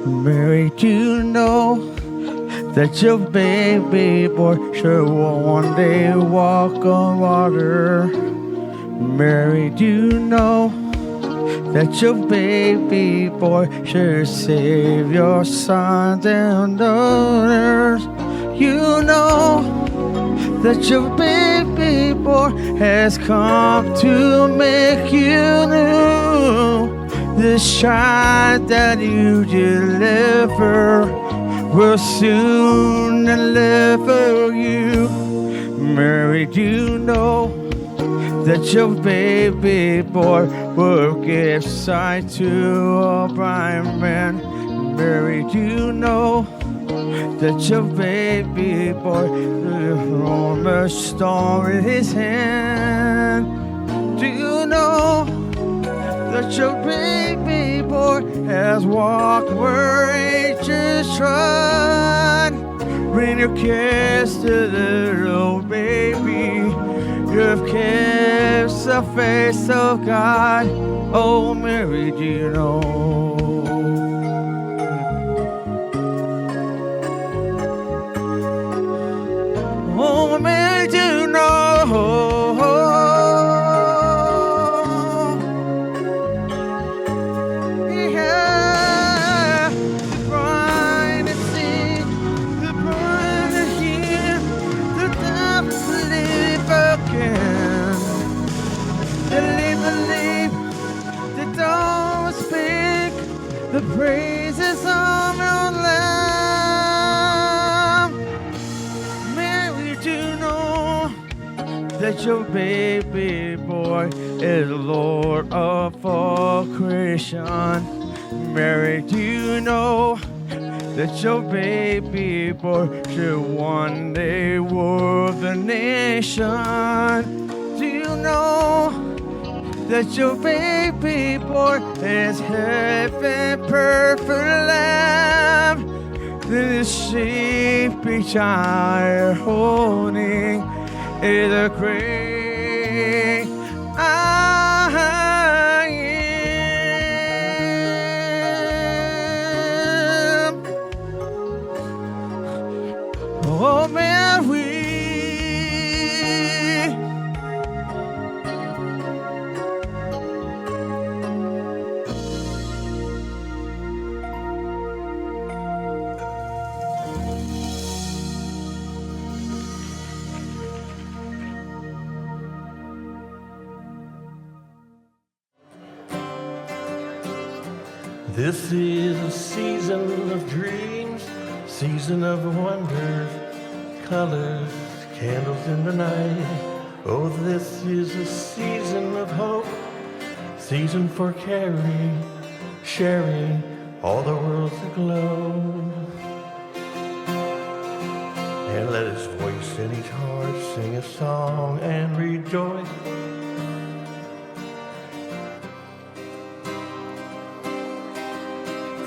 Mary, do you know that your baby boy sure will one day walk on water? Mary, do you know that your baby boy sure save your sons and daughters? You know that your baby boy has come to make you new. This child that you deliver will soon deliver you. Mary, do you know that your baby boy will give sight to a blind man? Mary, do you know that your baby boy will on a storm in his hand? Do you know that your baby boy has walked where angels trod? Bring your kiss to the little baby. You've kissed the face of God. Oh, Mary, do you know? Oh, Mary, do you know? The praises of your Lamb. Mary, do you know that your baby boy is Lord of all creation? Mary, do you know that your baby boy should one day rule the nation? Do you know that your baby boy is heaven perfect lamb? The sheep each eye holding is a great I am. Oh, Mary, this is a season of dreams, season of wonders, colors, candles in the night. Oh, this is a season of hope, season for caring, sharing, all the world's aglow. And let his voice in each heart sing a song and rejoice.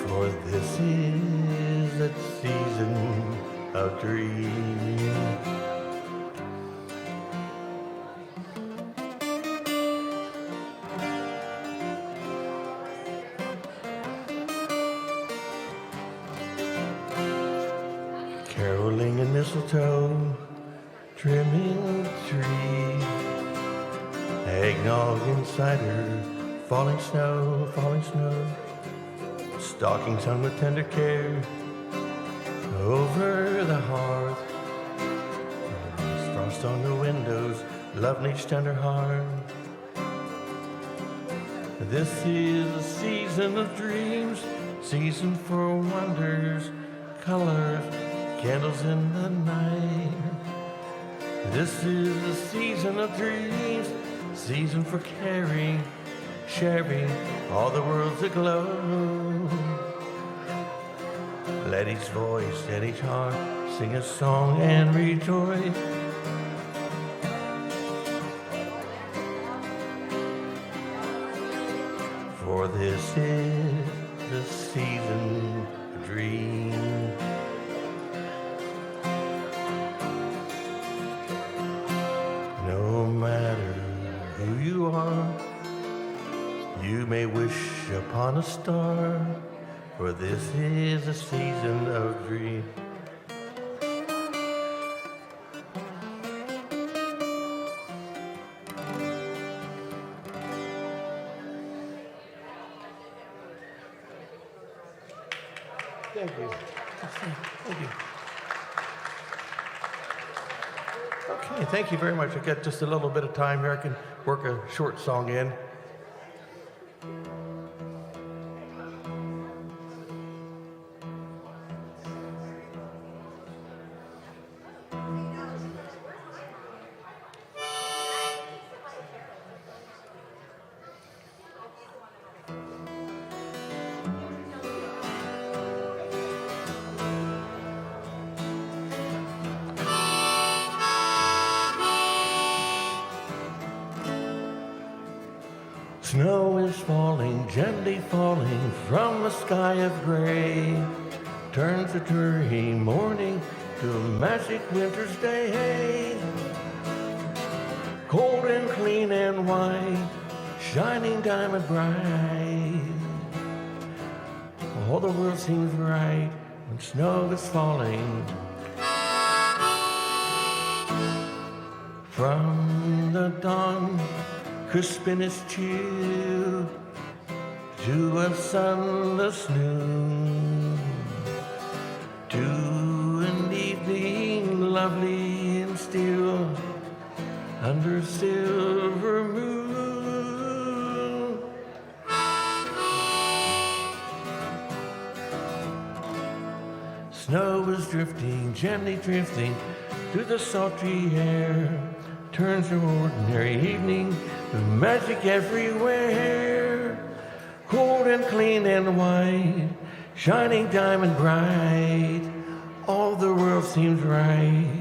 For this is a season of dreams. Caroling in mistletoe, trimming the tree, eggnog and cider, falling snow, stockings hung with tender care over the hearth, frost on the windows, love in each tender heart. This is a season of dreams, season for wonders, colors, candles in the night. This is a season of dreams, season for caring, sharing, all the world's aglow. Let each voice and each heart sing a song and rejoice. For this is a season of dreams. No matter who you are, you may wish upon a star, for this is a season of dreams. Thank you. Thank you. Okay, thank you very much. I got just a little bit of time here. I can work a short song in. Snow is falling, gently falling from a sky of gray. Turns a dreary morning to a magic winter's day. Cold and clean and white, shining diamond bright. All the world seems right when snow is falling. From the dawn, crisp in its chill, to a sunless noon, to an evening lovely and still, under silver moon. Snow is drifting, gently drifting through the sultry air, turns an ordinary evening with magic everywhere. Cold and clean and white, shining diamond bright, all the world seems right.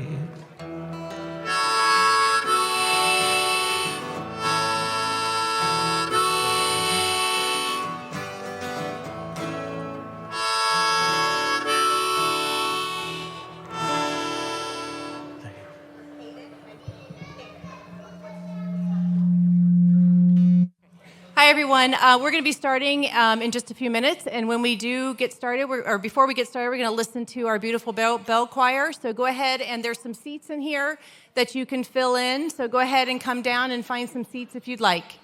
Hi, everyone. We're going to be starting in just a few minutes, and when we do get started, before we get started, we're going to listen to our beautiful bell choir. So go ahead, and there's some seats in here that you can fill in. So go ahead and come down and find some seats if you'd like.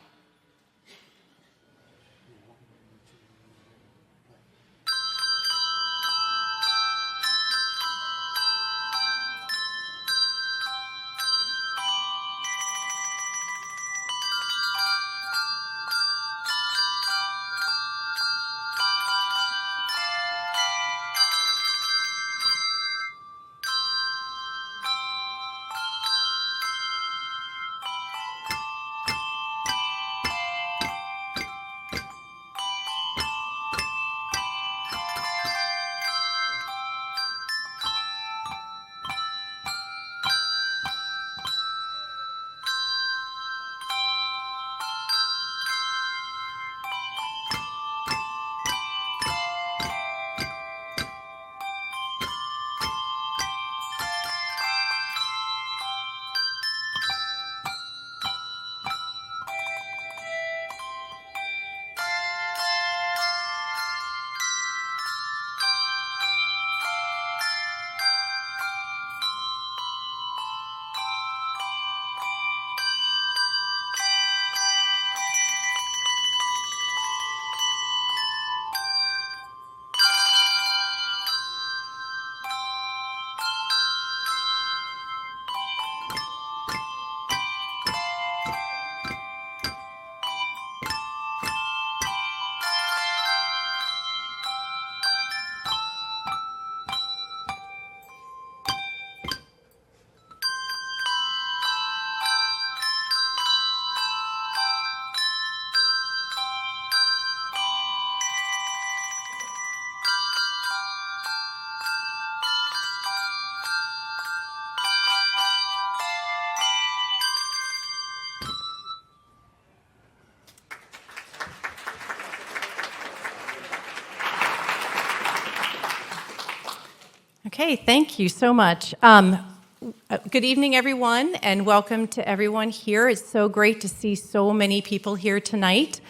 Okay, thank you so much. Good evening, everyone, and welcome to everyone here. It's so great to see so many people here tonight.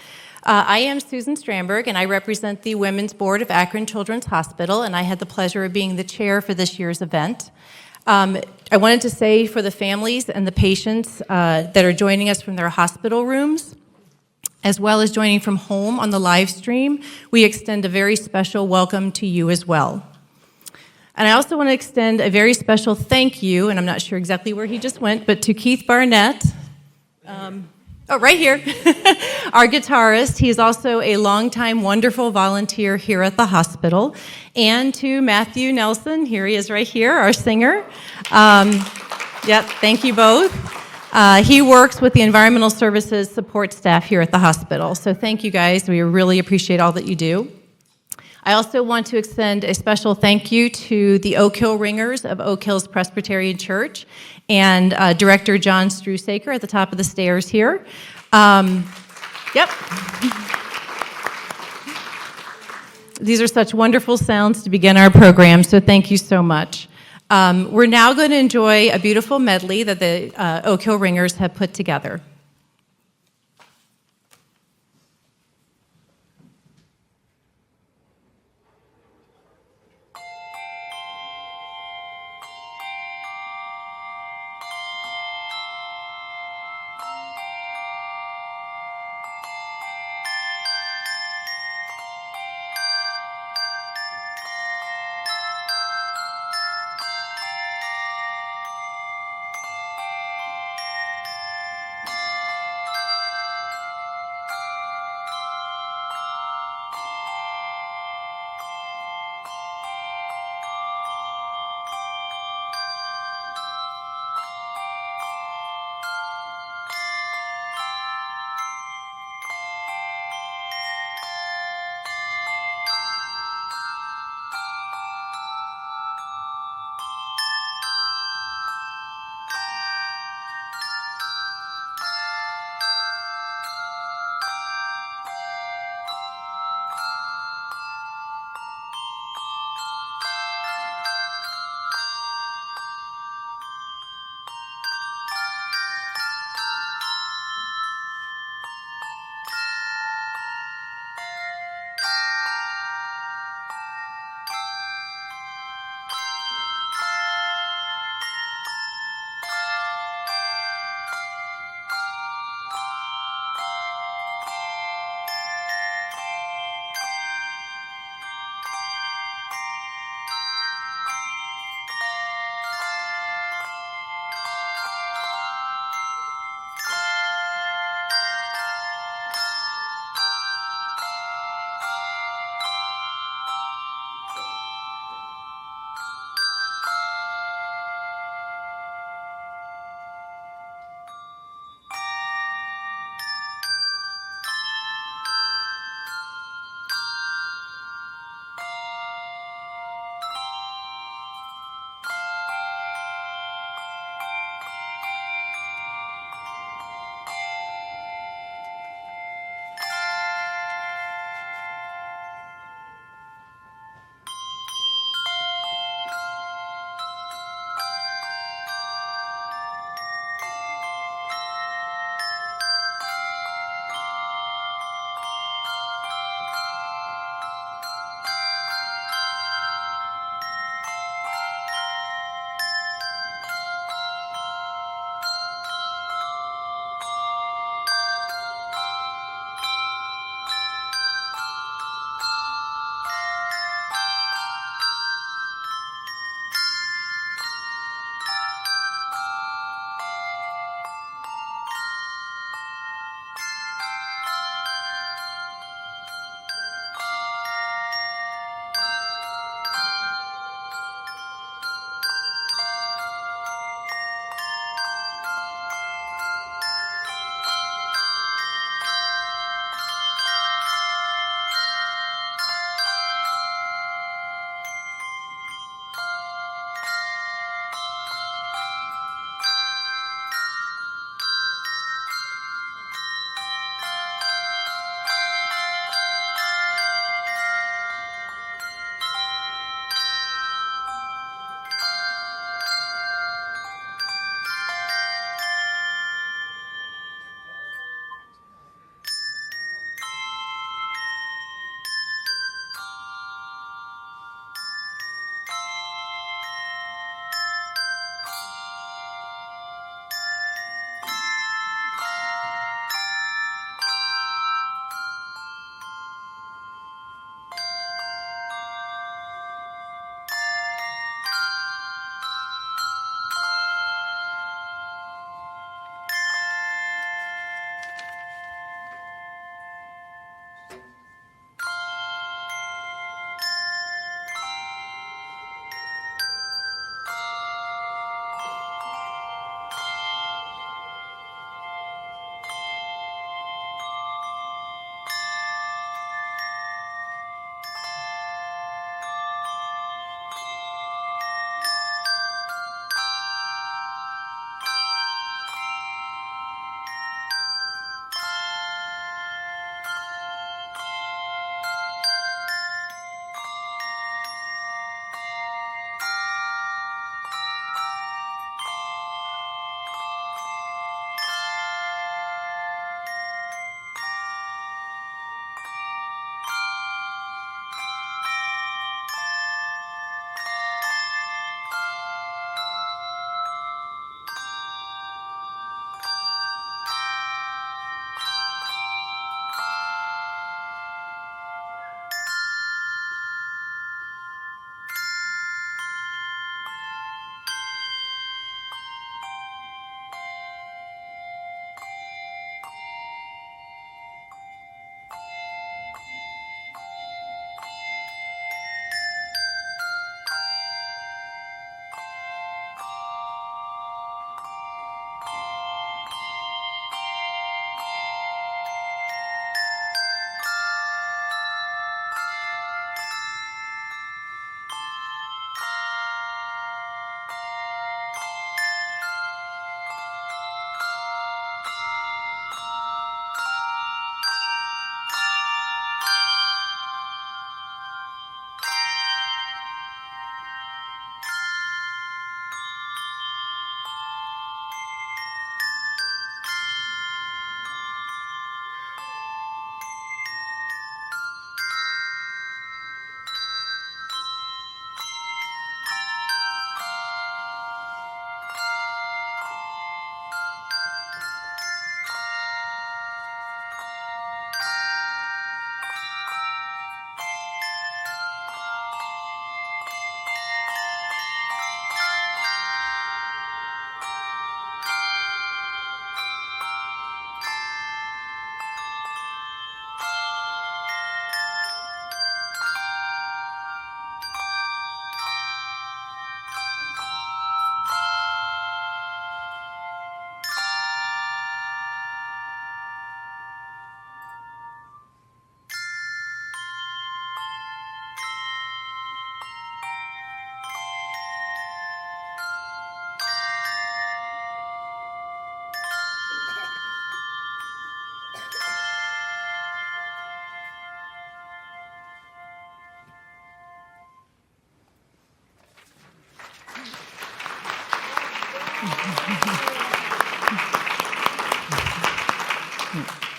I am Susan Strandberg, and I represent the Women's Board of Akron Children's Hospital, and I had the pleasure of being the chair for this year's event. I wanted to say for the families and the patients that are joining us from their hospital rooms, as well as joining from home on the live stream, we extend a very special welcome to you as well. And I also want to extend a very special thank you, and I'm not sure exactly where he just went, but to Keith Barnett. Right here, our guitarist. He is also a longtime wonderful volunteer here at the hospital. And to Matthew Nelson, here he is right here, our singer. Thank you both. He works with the environmental services support staff here at the hospital. So thank you guys. We really appreciate all that you do. I also want to extend a special thank you to the Oak Hill Ringers of Oak Hills Presbyterian Church and Director John Strusaker at the top of the stairs here. These are such wonderful sounds to begin our program, so thank you so much. We're now going to enjoy a beautiful medley that the Oak Hill Ringers have put together.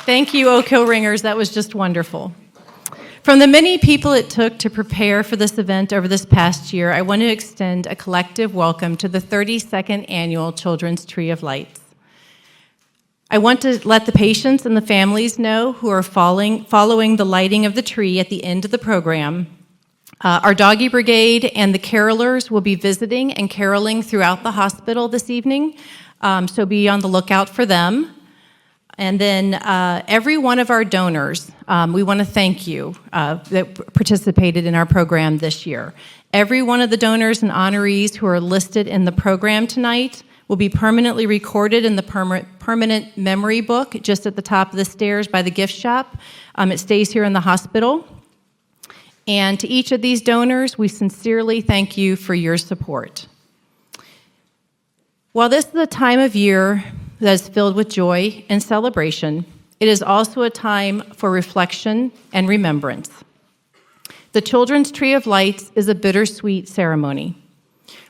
Thank you, Oak Hill Ringers. That was just wonderful. From the many people it took to prepare for this event over this past year, I want to extend a collective welcome to the 32nd Annual Children's Tree of Lights. I want to let the patients and the families know who are following the lighting of the tree at the end of the program. Our Doggy Brigade and the carolers will be visiting and caroling throughout the hospital this evening, so be on the lookout for them. And then every one of our donors, we want to thank you that participated in our program this year. Every one of the donors and honorees who are listed in the program tonight will be permanently recorded in the permanent memory book just at the top of the stairs by the gift shop. It stays here in the hospital. And to each of these donors, we sincerely thank you for your support. While this is a time of year that is filled with joy and celebration, it is also a time for reflection and remembrance. The Children's Tree of Lights is a bittersweet ceremony.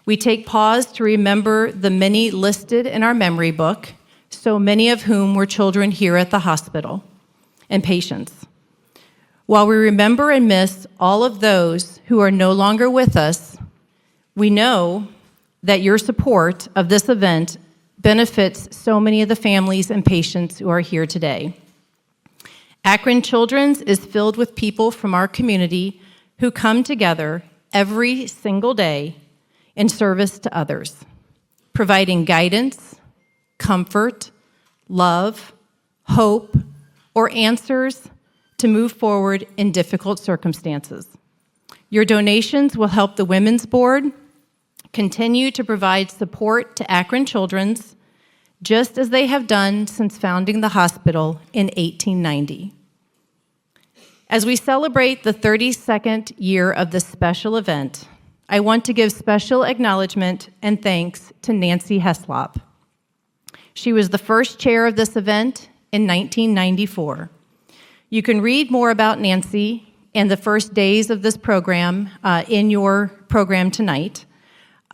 We take pause to remember the many listed in our memory book, so many of whom were children here at the hospital, and patients. While we remember and miss all of those who are no longer with us, we know that your support of this event benefits so many of the families and patients who are here today. Akron Children's is filled with people from our community who come together every single day in service to others, providing guidance, comfort, love, hope, or answers to move forward in difficult circumstances. Your donations will help the Women's Board continue to provide support to Akron Children's, just as they have done since founding the hospital in 1890. As we celebrate the 32nd year of this special event, I want to give special acknowledgement and thanks to Nancy Heslop. She was the first chair of this event in 1994. You can read more about Nancy and the first days of this program in your program tonight.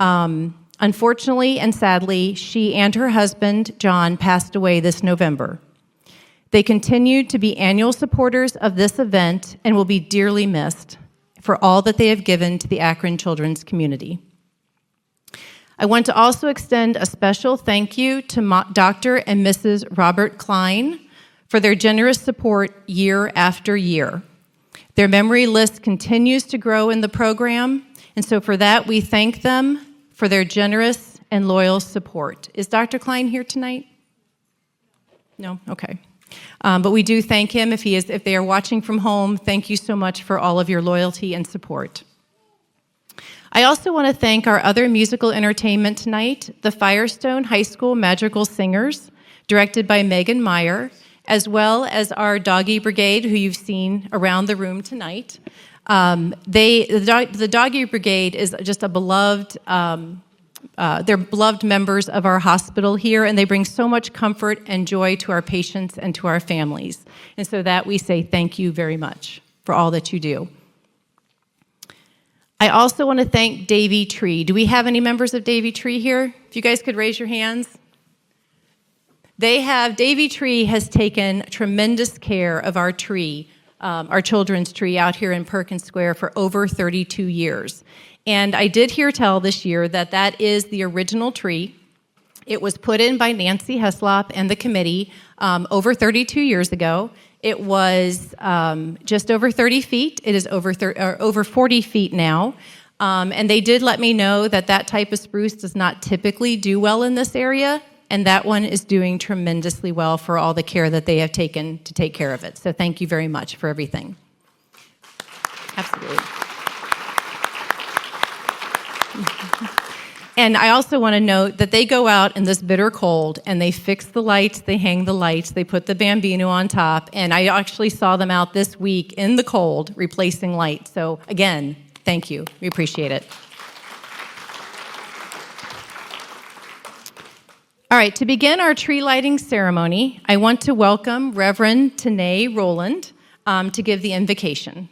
Unfortunately and sadly, she and her husband, John, passed away this November. They continued to be annual supporters of this event and will be dearly missed for all that they have given to the Akron Children's community. I want to also extend a special thank you to Dr. and Mrs. Robert Klein for their generous support year after year. Their memory list continues to grow in the program, and so for that, we thank them for their generous and loyal support. Is Dr. Klein here tonight? No? Okay. But we do thank him. If they are watching from home, thank you so much for all of your loyalty and support. I also want to thank our other musical entertainment tonight, the Firestone High School Magical Singers, directed by Megan Meyer, as well as our Doggy Brigade, who you've seen around the room tonight. The Doggy Brigade is just a beloved, they're beloved members of our hospital here, and they bring so much comfort and joy to our patients and to our families. And so that we say thank you very much for all that you do. I also want to thank Davy Tree. Do we have any members of Davy Tree here? If you guys could raise your hands. Davy Tree has taken tremendous care of our tree, our children's tree out here in Perkins Square for over 32 years. And I did hear tell this year that that is the original tree. It was put in by Nancy Heslop and the committee over 32 years ago. It was just over 30 feet. It is over 40 feet now. And they did let me know that that type of spruce does not typically do well in this area, and that one is doing tremendously well for all the care that they have taken to take care of it. So thank you very much for everything. Absolutely. And I also want to note that they go out in this bitter cold and they fix the lights, they hang the lights, they put the Bambino on top, and I actually saw them out this week in the cold replacing lights. So again, thank you. We appreciate it. All right, to begin our tree lighting ceremony, I want to welcome Reverend Tanae Rowland to give the invocation.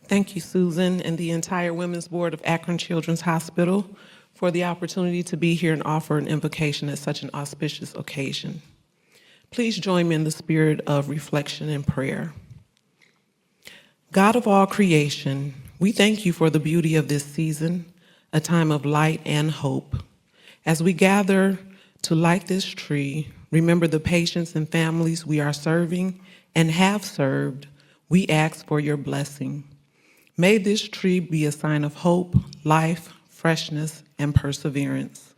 Thank you, Susan, and the entire Women's Board of Akron Children's Hospital for the opportunity to be here and offer an invocation at such an auspicious occasion. Please join me in the spirit of reflection and prayer. God of all creation, we thank you for the beauty of this season, a time of light and hope. As we gather to light this tree, remember the patients and families we are serving and have served. We ask for your blessing. May this tree be a sign of hope, life, freshness, and perseverance.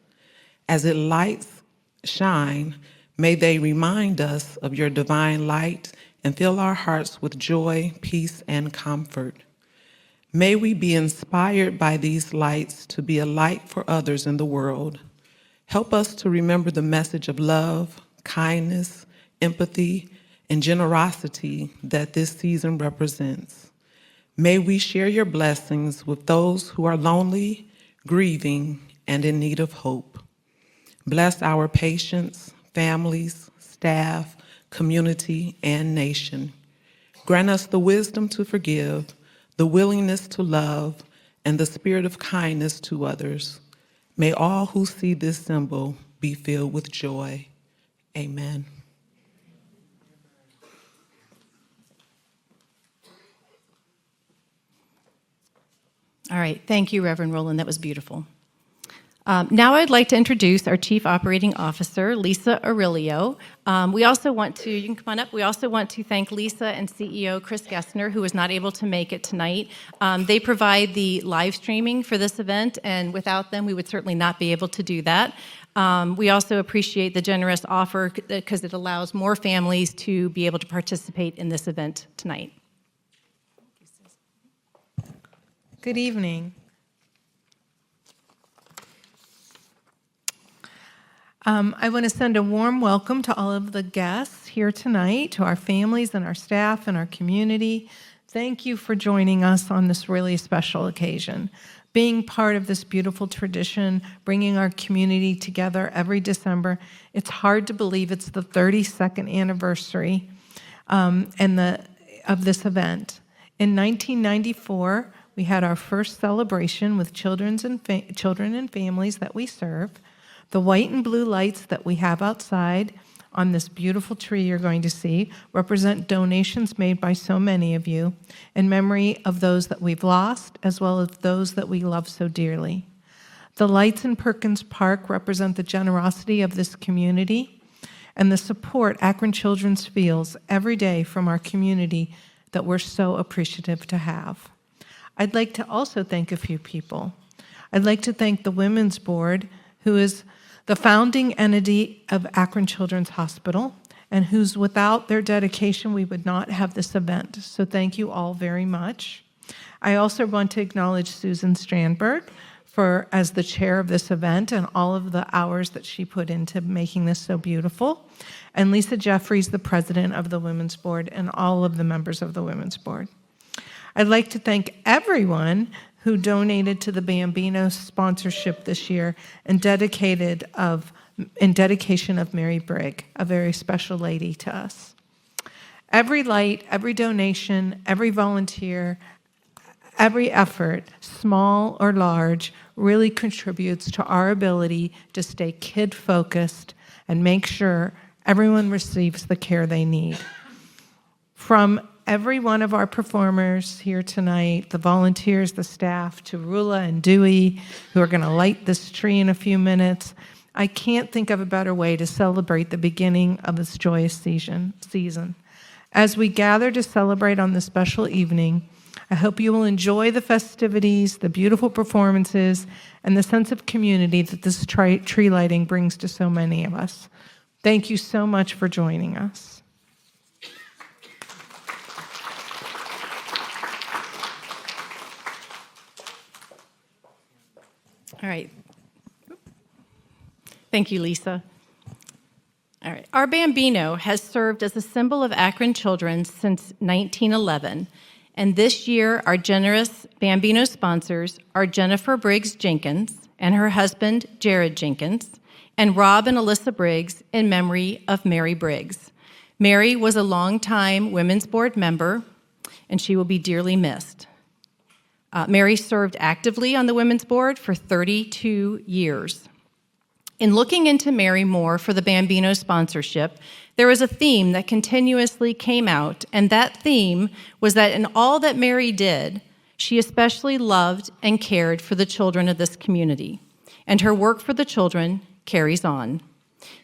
As its lights shine, may they remind us of your divine light and fill our hearts with joy, peace, and comfort. May we be inspired by these lights to be a light for others in the world. Help us to remember the message of love, kindness, empathy, and generosity that this season represents. May we share your blessings with those who are lonely, grieving, and in need of hope. Bless our patients, families, staff, community, and nation. Grant us the wisdom to forgive, the willingness to love, and the spirit of kindness to others. May all who see this symbol be filled with joy. Amen. All right, thank you, Reverend Roland. That was beautiful. Now I'd like to introduce our Chief Operating Officer, Lisa Aurelio. We also want to, you can come on up, we also want to thank Lisa and CEO Chris Gessner, who was not able to make it tonight. They provide the live streaming for this event, and without them, we would certainly not be able to do that. We also appreciate the generous offer because it allows more families to be able to participate in this event tonight. Good evening. I want to send a warm welcome to all of the guests here tonight, to our families and our staff and our community. Thank you for joining us on this really special occasion. Being part of this beautiful tradition, bringing our community together every December, it's hard to believe it's the 32nd anniversary of this event. In 1994, we had our first celebration with children and families that we serve. The white and blue lights that we have outside on this beautiful tree you're going to see represent donations made by so many of you in memory of those that we've lost, as well as those that we love so dearly. The lights in Perkins Park represent the generosity of this community and the support Akron Children's feels every day from our community that we're so appreciative to have. I'd like to also thank a few people. I'd like to thank the Women's Board, who is the founding entity of Akron Children's Hospital, and whose without their dedication, we would not have this event. So thank you all very much. I also want to acknowledge Susan Strandberg as the chair of this event and all of the hours that she put into making this so beautiful, and Lisa Jeffries, the president of the Women's Board, and all of the members of the Women's Board. I'd like to thank everyone who donated to the Bambino sponsorship this year in dedication of Mary Brigg, a very special lady to us. Every light, every donation, every volunteer, every effort, small or large, really contributes to our ability to stay kid-focused and make sure everyone receives the care they need. From every one of our performers here tonight, the volunteers, the staff, to Rula and Dewey, who are going to light this tree in a few minutes, I can't think of a better way to celebrate the beginning of this joyous season. As we gather to celebrate on this special evening, I hope you will enjoy the festivities, the beautiful performances, and the sense of community that this tree lighting brings to so many of us. Thank you so much for joining us. All right. Thank you, Lisa. All right. Our Bambino has served as a symbol of Akron children since 1911. And this year, our generous Bambino sponsors are Jennifer Briggs Jenkins and her husband, Jared Jenkins, and Rob and Alyssa Briggs in memory of Mary Briggs. Mary was a longtime Women's Board member, and she will be dearly missed. Mary served actively on the Women's Board for 32 years. In looking into Mary more for the Bambino sponsorship, there was a theme that continuously came out, and that theme was that in all that Mary did, she especially loved and cared for the children of this community, and her work for the children carries on.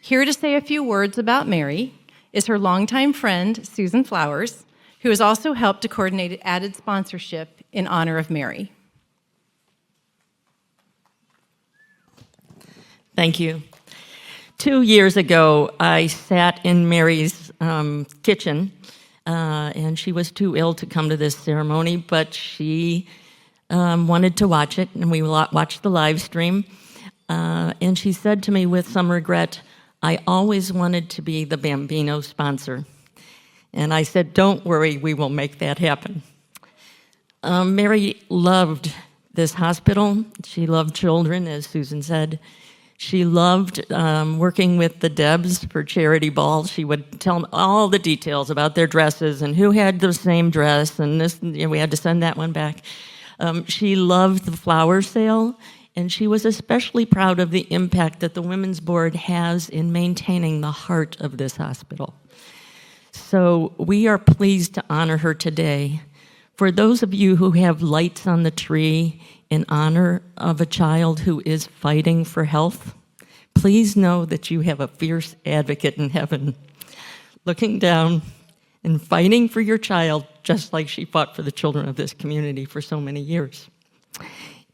Here to say a few words about Mary is her longtime friend, Susan Flowers, who has also helped to coordinate added sponsorship in honor of Mary. Thank you. 2 years ago, I sat in Mary's kitchen, and she was too ill to come to this ceremony, but she wanted to watch it, and we watched the live stream. And she said to me with some regret, "I always wanted to be the Bambino sponsor." And I said, "Don't worry, we will make that happen." Mary loved this hospital. She loved children, as Susan said. She loved working with the Debs for charity balls. She would tell them all the details about their dresses and who had the same dress, and this, we had to send that one back. She loved the flower sale, and she was especially proud of the impact that the Women's Board has in maintaining the heart of this hospital. So we are pleased to honor her today. For those of you who have lights on the tree in honor of a child who is fighting for health, please know that you have a fierce advocate in heaven looking down and fighting for your child just like she fought for the children of this community for so many years.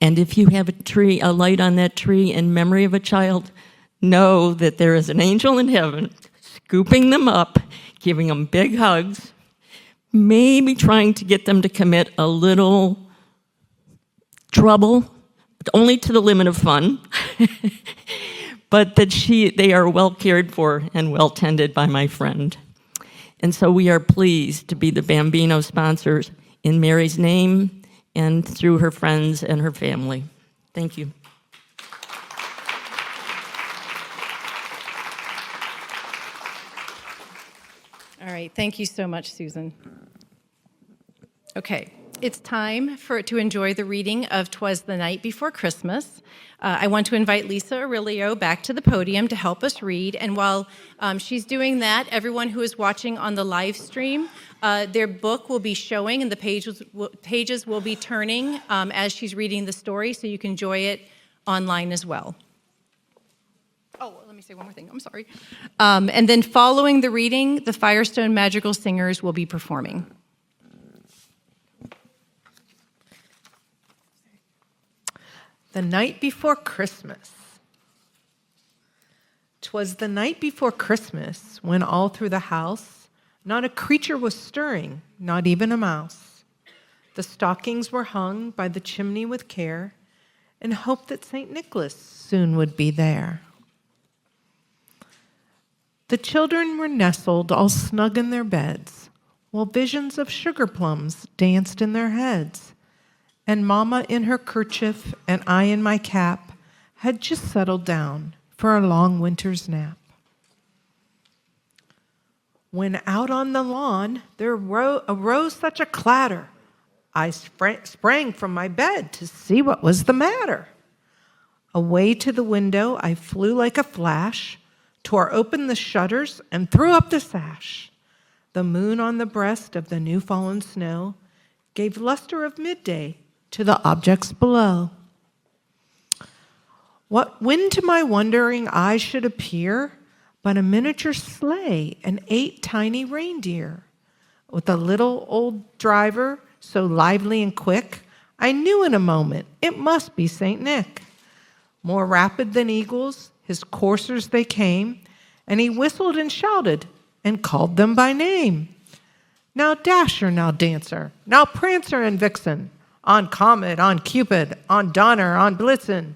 And if you have a light on that tree in memory of a child, know that there is an angel in heaven scooping them up, giving them big hugs, maybe trying to get them to commit a little trouble, but only to the limit of fun, but that they are well cared for and well tended by my friend. And so we are pleased to be the Bambino sponsors in Mary's name and through her friends and her family. Thank you. All right, thank you so much, Susan. Okay, it's time to enjoy the reading of 'Twas the Night Before Christmas. I want to invite Lisa Aurelio back to the podium to help us read, and while she's doing that, everyone who is watching on the live stream, their book will be showing and the pages will be turning as she's reading the story, so you can enjoy it online as well. Oh, let me say one more thing. I'm sorry. And then following the reading, the Firestone Magical Singers will be performing. The night before Christmas. 'Twas the night before Christmas when all through the house not a creature was stirring, not even a mouse. The stockings were hung by the chimney with care in hope that St. Nicholas soon would be there. The children were nestled all snug in their beds, while visions of sugar plums danced in their heads. And Mama in her kerchief and I in my cap had just settled down for a long winter's nap. When out on the lawn there arose such a clatter, I sprang from my bed to see what was the matter. Away to the window I flew like a flash, tore open the shutters and threw up the sash. The moon on the breast of the new fallen snow gave luster of midday to the objects below. When to my wondering eyes should appear but a miniature sleigh and 8 tiny reindeer. With a little old driver so lively and quick, I knew in a moment it must be St. Nick. More rapid than eagles, his coursers they came, and he whistled and shouted and called them by name. Now Dasher, now Dancer, now Prancer and Vixen, on Comet, on Cupid, on Donner, on Blitzen.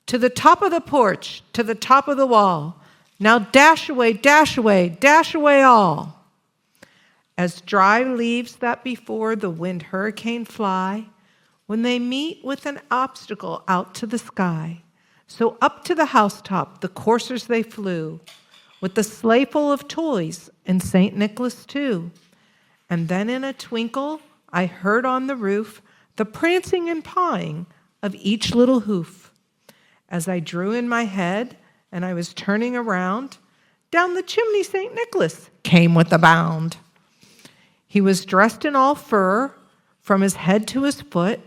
To the top of the porch, to the top of the wall. Now dash away, dash away, dash away all. As dry leaves that before the wind hurricane fly, when they meet with an obstacle out to the sky. So up to the housetop the coursers they flew, with the sleigh full of toys and St. Nicholas too. And then in a twinkle I heard on the roof the prancing and pawing of each little hoof. As I drew in my head and I was turning around, down the chimney St. Nicholas came with a bound. He was dressed in all fur from his head to his foot,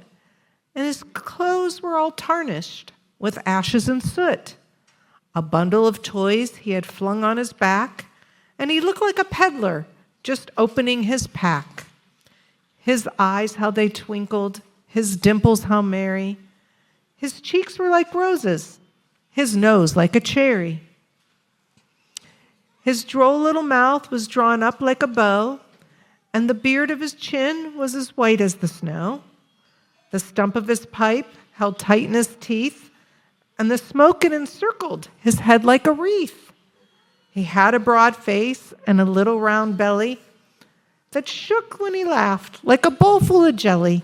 and his clothes were all tarnished with ashes and soot. A bundle of toys he had flung on his back, and he looked like a peddler just opening his pack. His eyes, how they twinkled, his dimples, how merry. His cheeks were like roses, his nose like a cherry. His droll little mouth was drawn up like a bow, and the beard of his chin was as white as the snow. The stump of his pipe held tight in his teeth, and the smoke had encircled his head like a wreath. He had a broad face and a little round belly that shook when he laughed like a bowl full of jelly.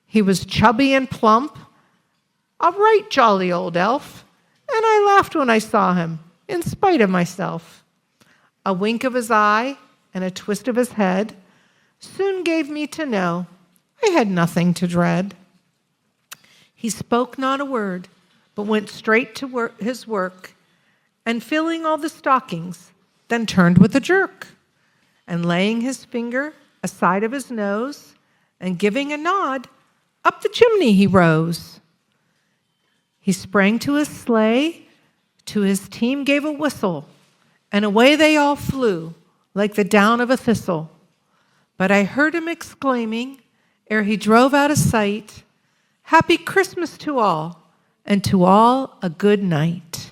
He was chubby and plump, a right jolly old elf, and I laughed when I saw him, in spite of myself. A wink of his eye and a twist of his head soon gave me to know I had nothing to dread. He spoke not a word, but went straight to his work, and filling all the stockings, then turned with a jerk, and laying his finger aside of his nose, and giving a nod, up the chimney he rose. He sprang to his sleigh, to his team gave a whistle, and away they all flew, like the down of a thistle. But I heard him exclaiming, ere he drove out of sight, "Happy Christmas to all, and to all a good night."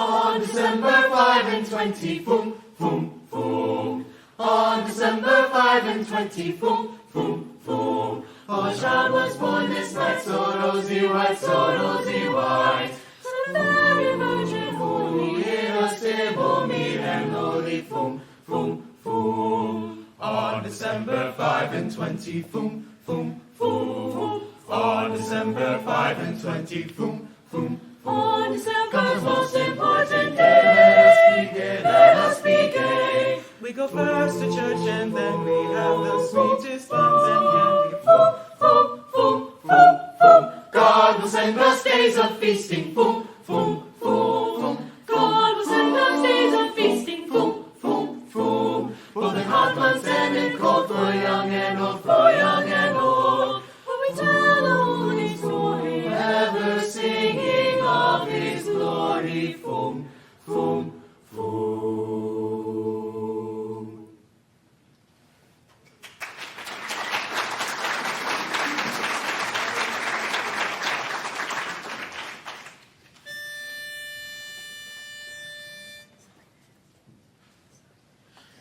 On December 5 and 20, boom, boom, boom. On December 5 and 20, boom, boom, boom. Oh, a child was born this night, so rosy white, so rosy white. So the very Virgin holy, in a stable, meet and lowly, boom, boom, boom. On December 5 and 20, boom, boom, boom. On December 5 and 20, boom, boom. On December's most important day, let us be gay. We go first to church and then we have the sweetest buns and candy. Boom, boom, boom, boom, boom. God will send us days of feasting. Boom, boom, boom, boom. God will send us days of feasting. Boom, boom, boom. Both in hot months and in cold, for young and old, for young and old. When we tell the holy story, ever singing of His glory. Boom, boom, boom.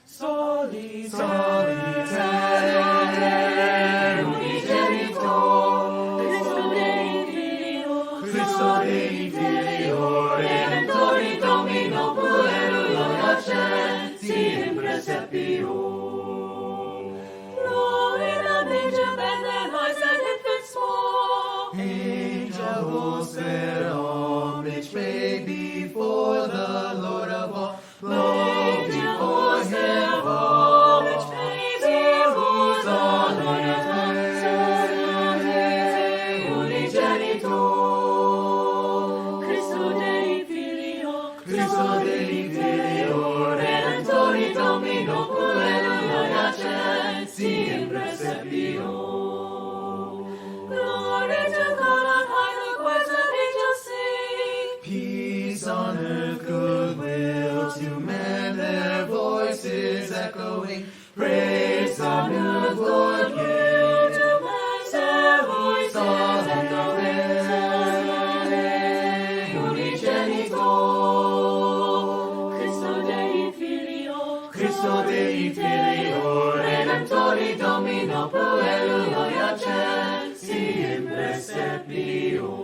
Soli, Solitaire, unigenitor, Christo Dei Filio, Redemptori Domino, Puerulo Iacenti in Precepio. Lo in a major band and I said Cristo Dei Filio, Redentori Domino, Alleluia, sempre sepio. Glory to God on high, the choirs of angels sing. Peace on earth, goodwill to men, their voices echoing. Praise the new Lord, give to men their voices echoing. Unigenito, Cristo Dei Filio, Cristo Dei Filio, Redemptori Domino, Alleluia, sempre sepio.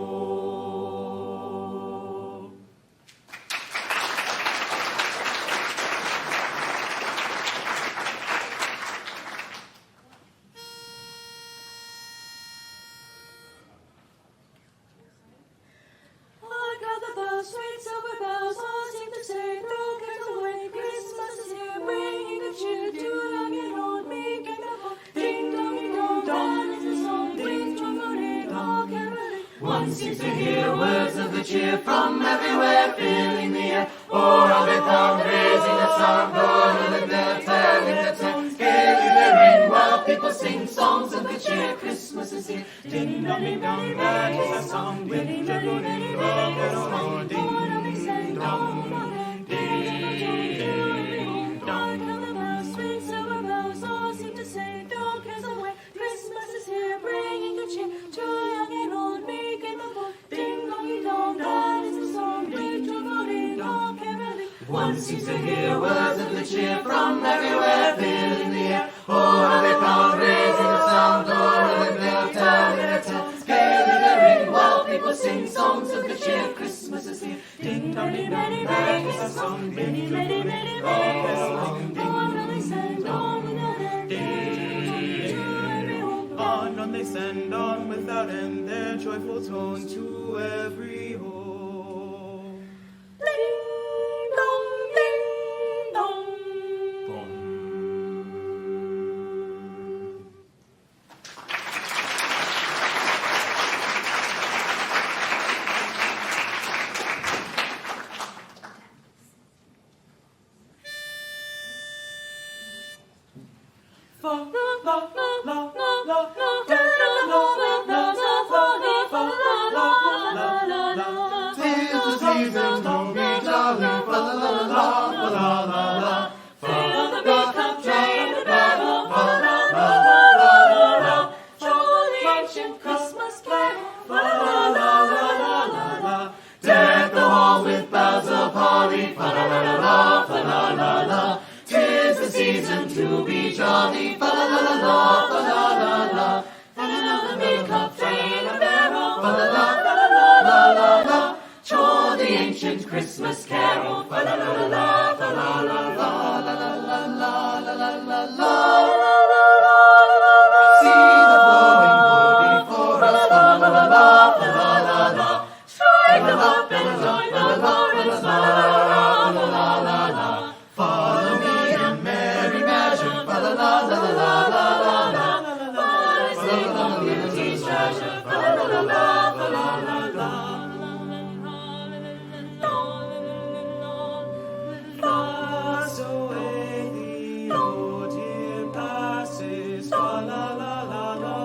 Hark how the bells, sweet silver bells, all seem to say, throw cares away. Christmas is here, bringing good cheer to young and old, meek and the ding dong ding dong, that is the song, ding dong ding dong, caroling. One seems to hear words of the cheer from everywhere, filling the air. Oh, how they come, raising the sound, Lord, and they're telling their tongues, gaily they ring while people sing songs of good cheer. Christmas is here, ding dong ding dong, that is the song, ding dong ding dong, ding dong ding dong, ding dong. How the bells, sweet silver bells, all seem to say, throw cares away. Christmas is here, bringing good cheer to young and old, meek and the poor. Ding dong ding dong, that is the song, ding dong ding dong, caroling. One seems to hear words of good cheer from everywhere, filling the air. Oh, how they come, raising the sound, Lord, and they're telling their tales, gaily they ring while people sing songs of good cheer. Christmas is here, ding dong ding dong, that is the song, ding dong ding dong, on they send on without end, to every home. On they send on without end their joyful tone to every home. Ding dong, ding dong. Deck the halls with boughs of holly, fa-la-la-la-la, fa-la-la-la. 'Tis the season to be jolly, fa-la-la-la-la, fa-la-la-la. Fa-la-la-la, make up train and barrel, fa-la-la-la-la-la-la. Chore the ancient Christmas carol, fa-la-la-la-la, fa-la-la-la, la-la-la-la-la-la-la-la. See the flowing wood before us, fa-la-la-la, fa-la-la-la. Strike them up and join the chorus, fa-la-la-la-la-la-la-la. Follow me in merry measure, fa-la-la-la-la-la-la-la. Sing on liberty's treasure, fa-la-la-la, fa-la-la-la. Pass away the old year passes, fa la la la la,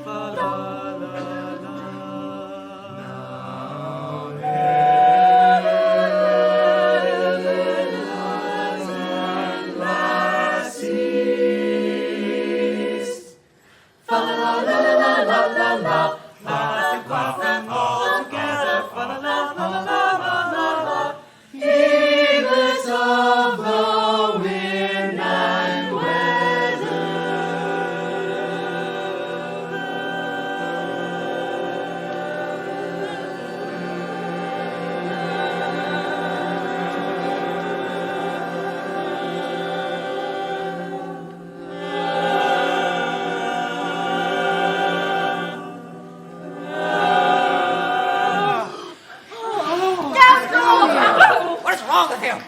fa la la la. Heedless of the wind and What's wrong with him?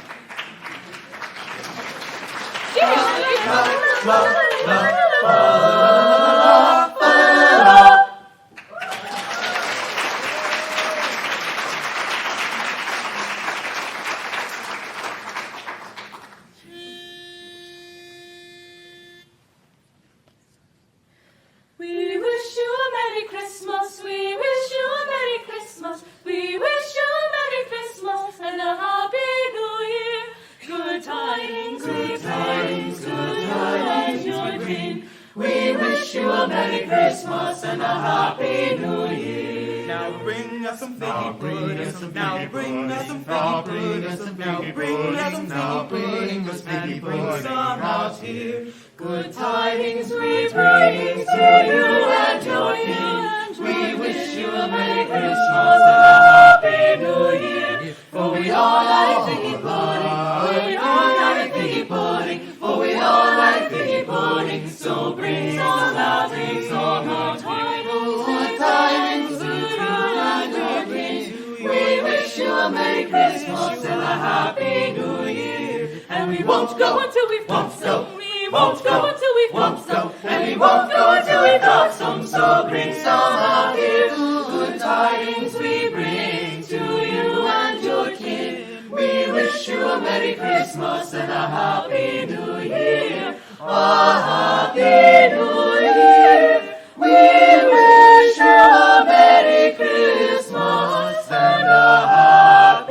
Christmas and a Happy New Year. Now bring us some figgy puddings. Now bring us some figgy puddings. Now bring us some figgy puddings and bring some out here. Good tidings we bring to you and your king. We wish you a Merry Christmas and a Happy New Year. For we all like figgy pudding. We all like figgy pudding. For we all like figgy pudding. So bring some out, bring some out here. Good tidings to you and your king. We wish you a Merry Christmas and a Happy New Year. And we won't go until we've got some. We won't go until we've got some. And we won't go until we've got some. So bring some out here. Good tidings we bring to you and your kin. We wish you a Merry Christmas and a Happy New Year. A Happy New Year. We wish you a Merry Christmas and a Happy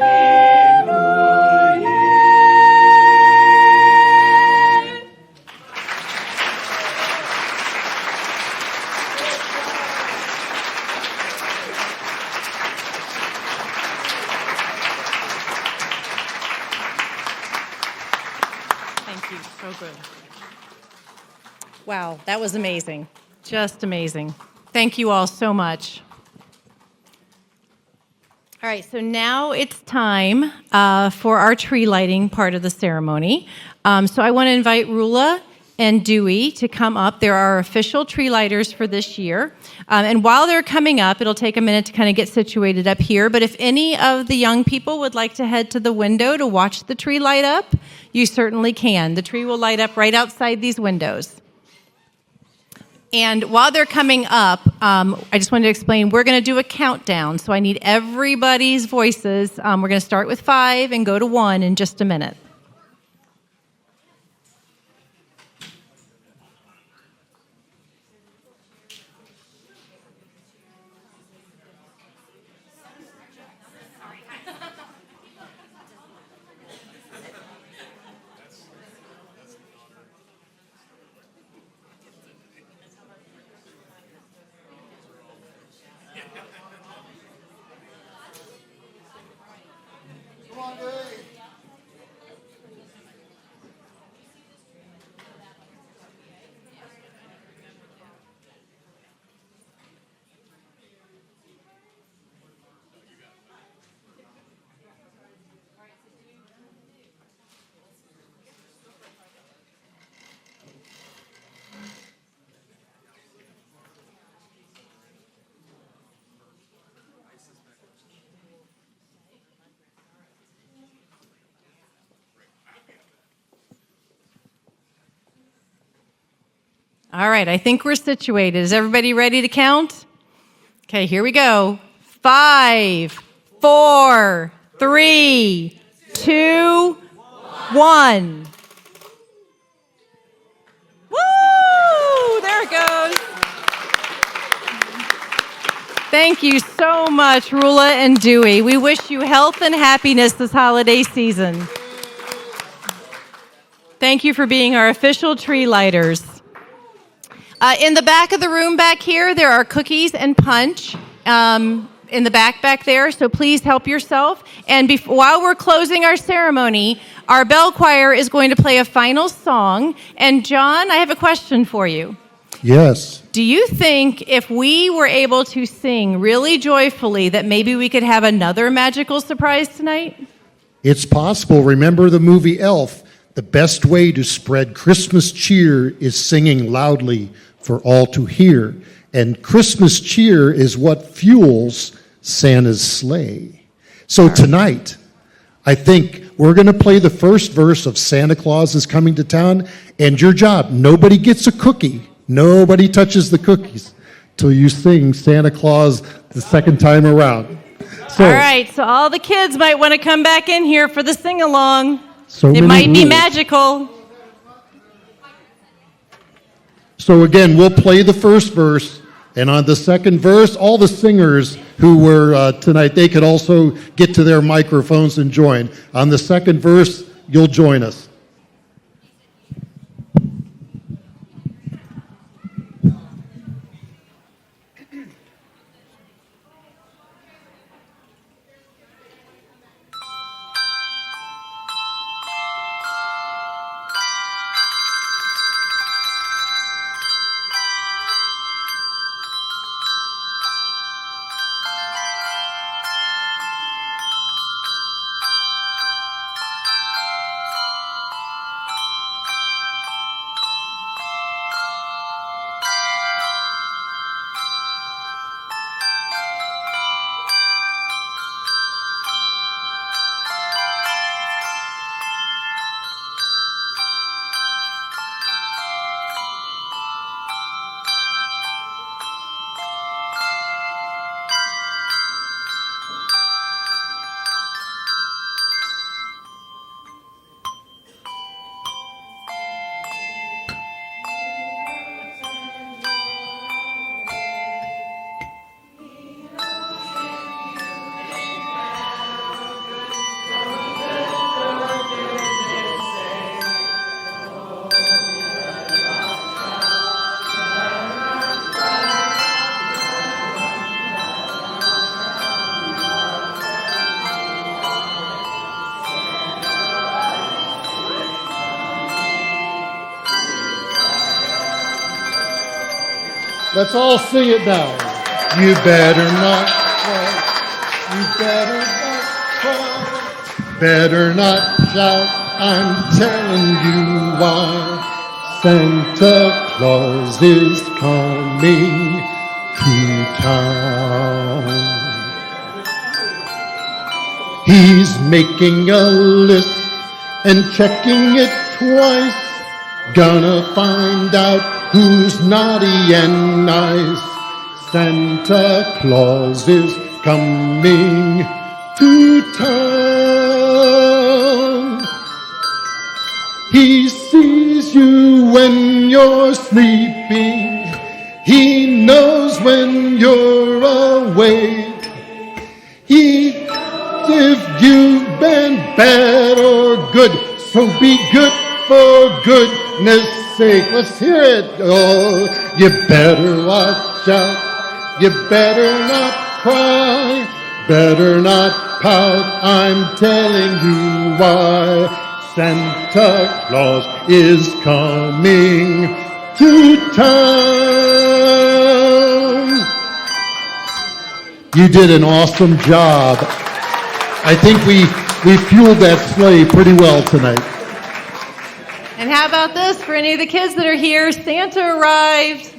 New Year. Thank you. So good. Wow, that was amazing. Just amazing. Thank you all so much. All right, so now it's time for our tree lighting part of the ceremony. So I want to invite Rula and Dewey to come up. They're our official tree lighters for this year. And while they're coming up, it'll take a minute to kind of get situated up here. But if any of the young people would like to head to the window to watch the tree light up, you certainly can. The tree will light up right outside these windows. And while they're coming up, I just wanted to explain, we're going to do a countdown. So I need everybody's voices. We're going to start with 5 and go to 1 in just a minute. All right, I think we're situated. Is everybody ready to count? Okay, here we go. 5, 4, 3, 2, 1. Woo! There it goes. Thank you so much, Rula and Dewey. We wish you health and happiness this holiday season. Thank you for being our official tree lighters. In the back of the room back here, there are cookies and punch in the back there, so please help yourself. And while we're closing our ceremony, our bell choir is going to play a final song. And John, I have a question for you. Yes. Do you think if we were able to sing really joyfully that maybe we could have another magical surprise tonight? It's possible. Remember the movie Elf? The best way to spread Christmas cheer is singing loudly for all to hear. And Christmas cheer is what fuels Santa's sleigh. So tonight, I think we're going to play the first verse of Santa Claus is Coming to Town. And your job, nobody gets a cookie. Nobody touches the cookies till you sing Santa Claus the second time around. So, All right, so all the kids might want to come back in here for the sing-along. So It many might be rules. magical. So again, we'll play the first verse, and on the second verse, all the singers who were tonight, they could also get to their microphones and join. On the second verse, you'll join us. Let's all sing it now. You better not cry. You better not cry. Better not shout. I'm telling you why. Santa Claus is coming to town. He's making a list and checking it twice. Gonna find out who's naughty and nice. Santa Claus is coming to town. He sees you when you're sleeping. He knows when you're awake. He if you've been bad or good, so be good for goodness sake. Let's hear it. Oh, you better watch out. You better not cry. Better not pout. I'm telling you why. Santa Claus is coming to town. You did an awesome job. I think we fueled that sleigh pretty well tonight. And how about this for any of the kids that are here? Santa arrived.